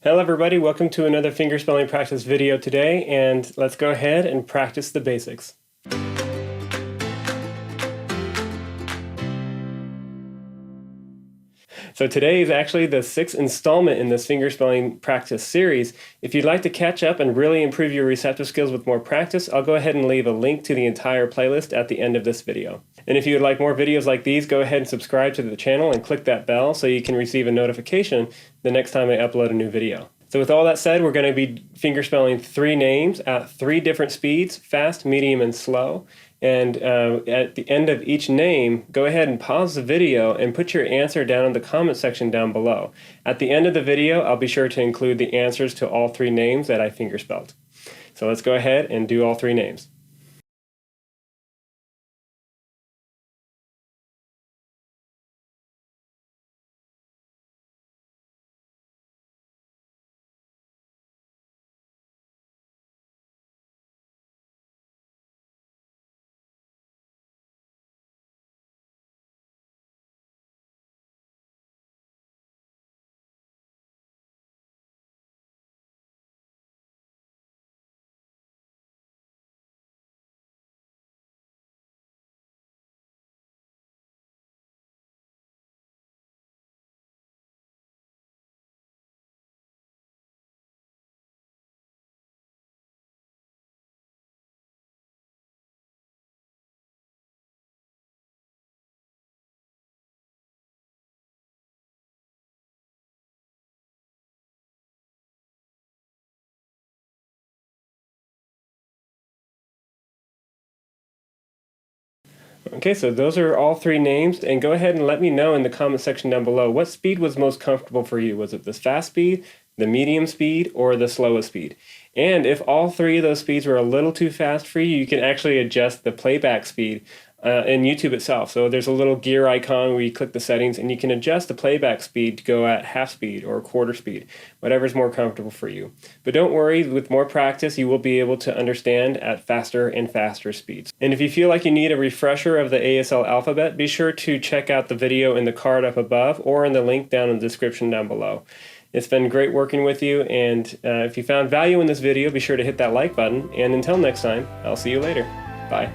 Hello everybody, welcome to another fingerspelling practice video today, and let's go ahead and practice the basics. So today is actually the 6th installment in this fingerspelling practice series. If you'd like to catch up and really improve your receptive skills with more practice, I'll go ahead and leave a link to the entire playlist at the end of this video. And if you would like more videos like these, go ahead and subscribe to the channel and click that bell so you can receive a notification the next time I upload a new video. So with all that said, we're going to be fingerspelling 3 names at 3 different speeds, fast, medium, and slow. And at the end of each name, go ahead and pause the video and put your answer down in the comment section down below. At the end of the video, I'll be sure to include the answers to all 3 names that I fingerspelled. So let's go ahead and do all 3 names. Okay, so those are all 3 names, and go ahead and let me know in the comment section down below what speed was most comfortable for you. Was it the fast speed, the medium speed, or the slowest speed? And if all 3 of those speeds were a little too fast for you, you can actually adjust the playback speed in YouTube itself. So there's a little gear icon where you click the settings and you can adjust the playback speed to go at half speed or quarter speed, whatever's more comfortable for you. But don't worry, with more practice you will be able to understand at faster and faster speeds. And if you feel like you need a refresher of the ASL alphabet, be sure to check out the video in the card up above or in the link down in the description down below. It's been great working with you, and if you found value in this video, be sure to hit that like button, and until next time, I'll see you later. Bye.